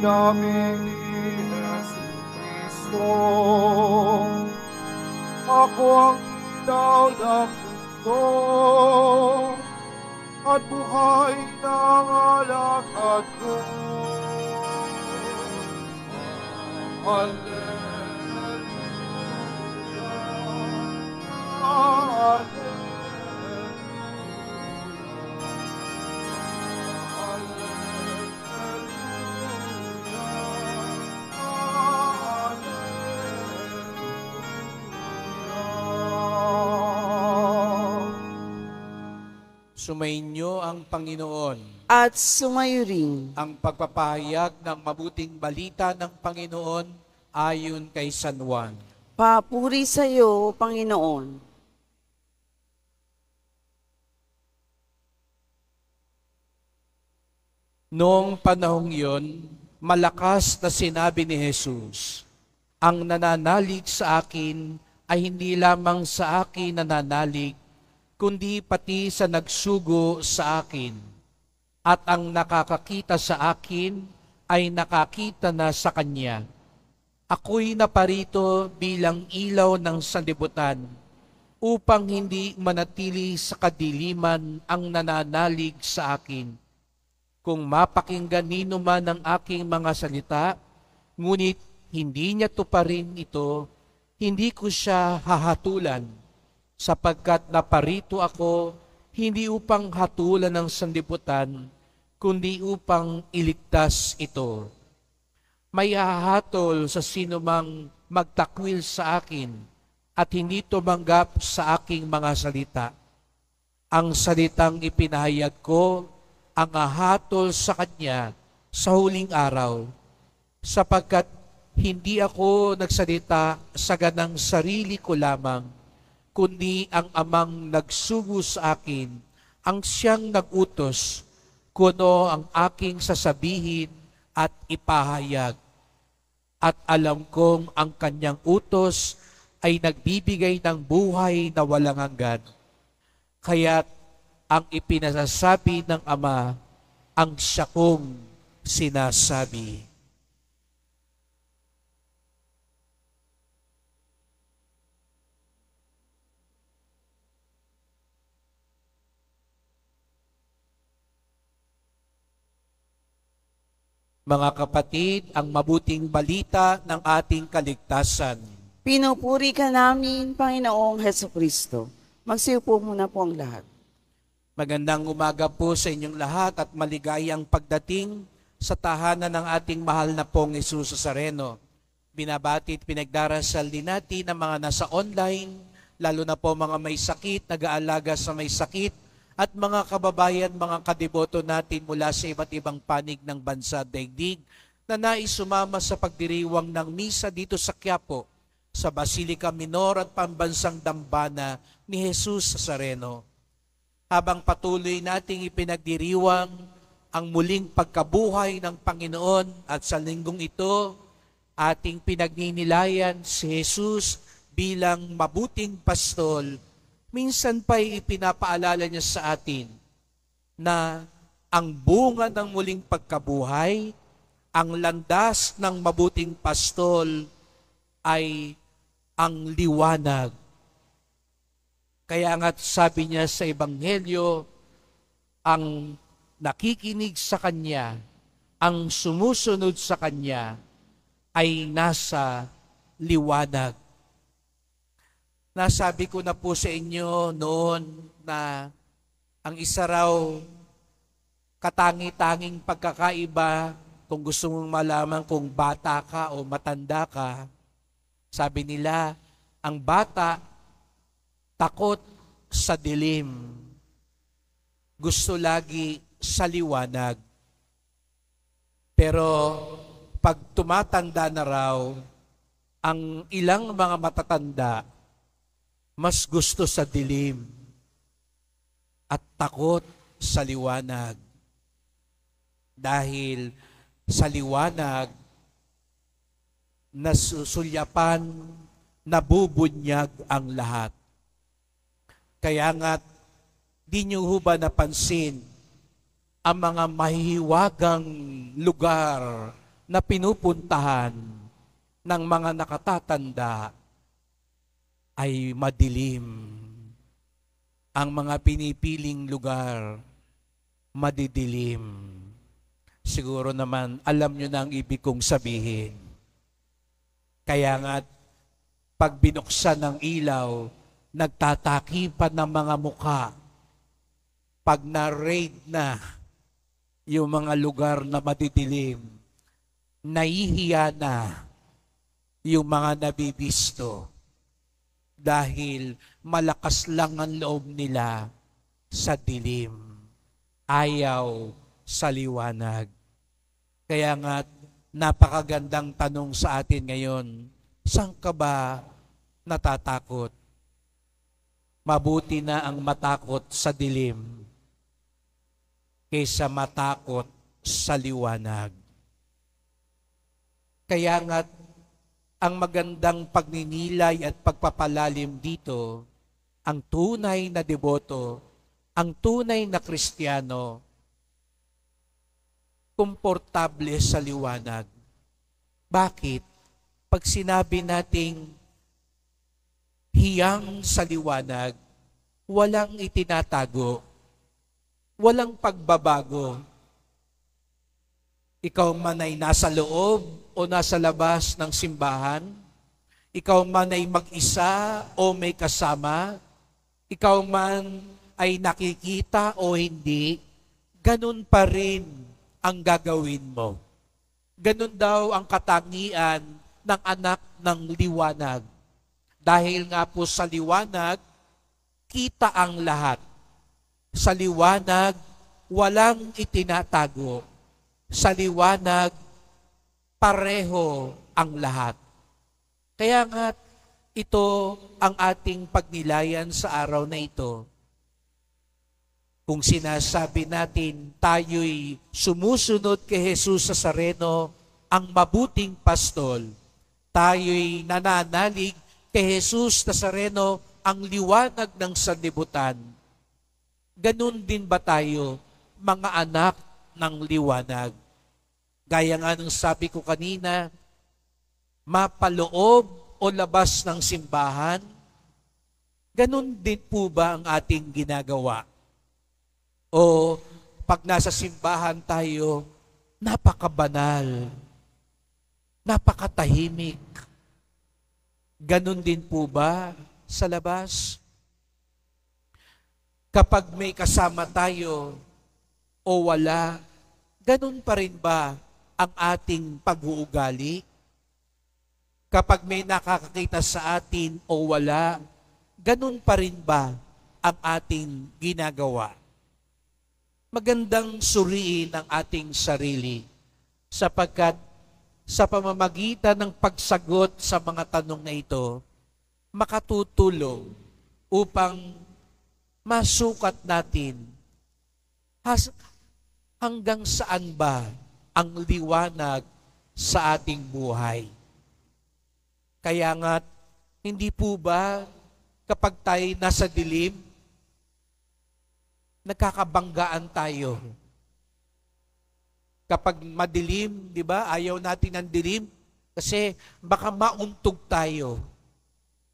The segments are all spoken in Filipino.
namin ni Jesucristo. Ako ang ilaw ng mundo at buhay ng alakad ko. Sumainyo ang Panginoon. At sumayo rin Ang pagpapahayag ng mabuting balita ng Panginoon ayon kay San Juan. papuri sa iyo, Panginoon. Noong panahong yon, malakas na sinabi ni Jesus, "Ang nananalig sa akin ay hindi lamang sa akin nananalig, kundi pati sa nagsugo sa akin. At ang nakakakita sa akin ay nakakita na sa Kanya. Ako'y naparito bilang ilaw ng sanlibutan, upang hindi manatili sa kadiliman ang nananalig sa akin. Kung mapakinggan nino man ang aking mga salita, ngunit hindi niya tuparin ito, hindi ko siya hahatulan, sapagkat naparito ako hindi upang hatulan ng sanlibutan, kundi upang iligtas ito. May hahatol sa sinumang magtakwil sa akin at hindi tumanggap sa aking mga salita. Ang salitang ipinahayag ko ang hahatol sa kanya sa huling araw, sapagkat hindi ako nagsalita sa ganang sarili ko lamang, kundi ang amang nagsugo sa akin, ang siyang nagutos, kuno ang aking sasabihin at ipahayag. At alam kong ang kanyang utos ay nagbibigay ng buhay na walang hanggan. Kaya't ang ipinasasabi ng Ama, ang siya kong sinasabi." Mga kapatid, ang mabuting balita ng ating kaligtasan. Pinupuri ka namin, Panginoong Hesukristo. Magsiupo muna po ang lahat. Magandang umaga po sa inyong lahat at maligayang pagdating sa tahanan ng ating mahal na pong Jesus Nazareno. Binabati at pinagdarasal din natin ang mga nasa online, lalo na po mga may sakit, nag-aalaga sa may sakit, at mga kababayan, mga kadeboto natin mula sa iba't ibang panig ng bansa at daigdig na nais sumama sa pagdiriwang ng misa dito sa Quiapo, sa Basilica Minor at Pambansang Dambana ni Jesus Nazareno. Habang patuloy nating ipinagdiriwang ang muling pagkabuhay ng Panginoon at sa linggong ito, ating pinagninilayan si Jesus bilang mabuting pastol, minsan pa'y ipinapaalala niya sa atin na ang bunga ng muling pagkabuhay, ang landas ng mabuting pastol ay ang liwanag. Kaya nga sabi niya sa Ebanghelyo, ang nakikinig sa Kanya, ang sumusunod sa Kanya, ay nasa liwanag. Nasabi ko na po sa inyo noon na ang isa raw katangi-tanging pagkakaiba kung gusto mong malaman kung bata ka o matanda ka, sabi nila, ang bata takot sa dilim, gusto lagi sa liwanag. Pero pag tumatanda na raw, ang ilang mga matatanda, mas gusto sa dilim at takot sa liwanag. Dahil sa liwanag, nasusulyapan, nabubunyag ang lahat. Kaya nga, di nyo ho ba napansin ang mga mahihiwagang lugar na pinupuntahan ng mga nakatatanda ay madilim. Ang mga pinipiling lugar, madidilim. Siguro naman, alam nyo na ang ibig kong sabihin. Kaya nga, pag binuksan ng ilaw, nagtatakipan ng mga mukha. Pag na-raid na yung mga lugar na madidilim, nahihiya na yung mga nabibisto dahil malakas lang ang loob nila sa dilim. Ayaw sa liwanag. Kaya nga, napakagandang tanong sa atin ngayon, saan ka ba natatakot? Mabuti na ang matakot sa dilim kaysa matakot sa liwanag. Kaya nga, ang magandang pagninilay at pagpapalalim dito, ang tunay na deboto, ang tunay na Kristiyano, komportable sa liwanag. Bakit? Pag sinabi nating hiyang sa liwanag, walang itinatago, walang pagbabago. Ikaw man ay nasa loob o nasa labas ng simbahan, ikaw man ay mag-isa o may kasama, ikaw man ay nakikita o hindi, ganun pa rin ang gagawin mo. Ganun daw ang katangian ng anak ng liwanag. Dahil nga po sa liwanag, kita ang lahat. Sa liwanag, walang itinatago. Sa liwanag, pareho ang lahat. Kaya nga, ito ang ating pagnilayan sa araw na ito. Kung sinasabi natin, tayo'y sumusunod kay Jesus Nazareno, ang mabuting pastol. Tayo'y nananalig kay Jesus Nazareno, ang liwanag ng sanlibutan. Ganun din ba tayo, mga anak ng liwanag? Gaya nga ng sabi ko kanina, mapaloob o labas ng simbahan, ganun din po ba ang ating ginagawa? O pag nasa simbahan tayo, napakabanal, napakatahimik. Ganun din po ba sa labas? Kapag may kasama tayo o wala, ganun pa rin ba ang ating pag-uugali? Kapag may nakakakita sa atin o wala, ganun pa rin ba ang ating ginagawa? Magandang suriin ang ating sarili sapagkat sa pamamagitan ng pagsagot sa mga tanong na ito, makatutulong upang masukat natin hanggang saan ba ang liwanag sa ating buhay. Kaya nga, hindi po ba kapag tayo nasa dilim, nagkakabanggaan tayo? Kapag madilim, di ba? Ayaw natin ng dilim kasi baka mauntog tayo.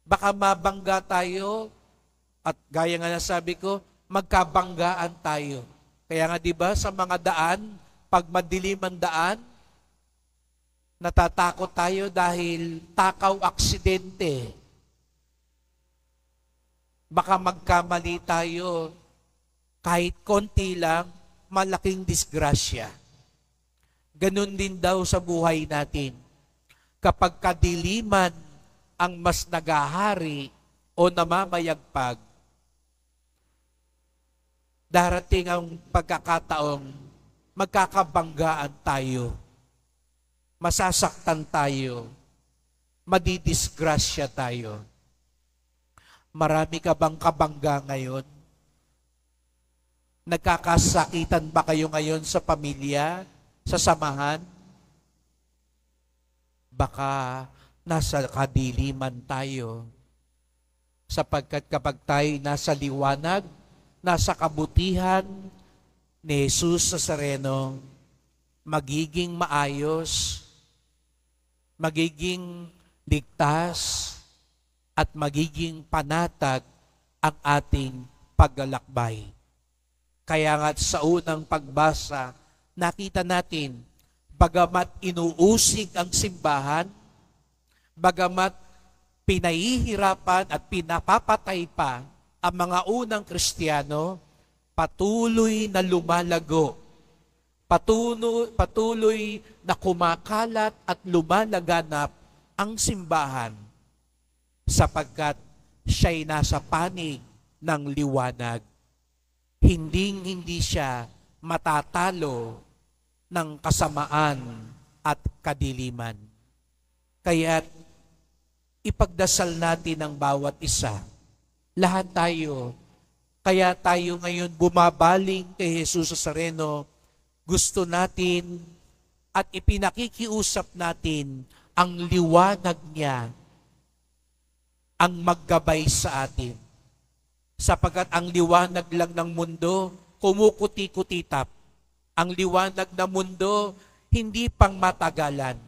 Baka mabangga tayo at gaya nga nasabi ko, magkabanggaan tayo. Kaya nga di ba sa mga daan, pag madilim ang daan, natatakot tayo dahil takaw aksidente. Baka magkamali tayo, kahit konti lang, malaking disgrasya. Ganun din daw sa buhay natin. Kapag kadiliman ang mas nagahari o namamayagpag, darating ang pagkakataong magkakabanggaan tayo, masasaktan tayo, madidisgrasya tayo. Marami ka bang kabangga ngayon? Nagkakasakitan ba kayo ngayon sa pamilya, sa samahan? Baka nasa kadiliman tayo. Sapagkat kapag tayo nasa liwanag, nasa kabutihan ni Jesus Nazareno, magiging maayos, magiging ligtas at magiging panatag ang ating paglalakbay. Kaya nga sa unang pagbasa, nakita natin, bagamat inuusig ang simbahan, bagamat pinahihirapan at pinapapatay pa ang mga unang Kristiyano, patuloy na lumalago, patuloy na kumakalat at lumalaganap ang simbahan sapagkat siya'y nasa panig ng liwanag. Hindi siya matatalo ng kasamaan at kadiliman. Kaya ipagdasal natin ang bawat isa. Lahat tayo. Kaya tayo ngayon bumabaling kay Jesus Nazareno. Gusto natin at ipinakikiusap natin ang liwanag niya ang maggabay sa atin. Sapagkat ang liwanag lang ng mundo, kumukuti-kutitap. Ang liwanag ng mundo, hindi pang matagalan.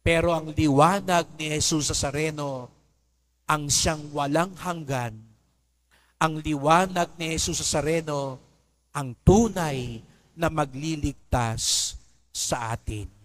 Pero ang liwanag ni Jesus Nazareno, ang siyang walang hanggan. Ang liwanag ni Jesus Nazareno, ang tunay na magliligtas sa atin.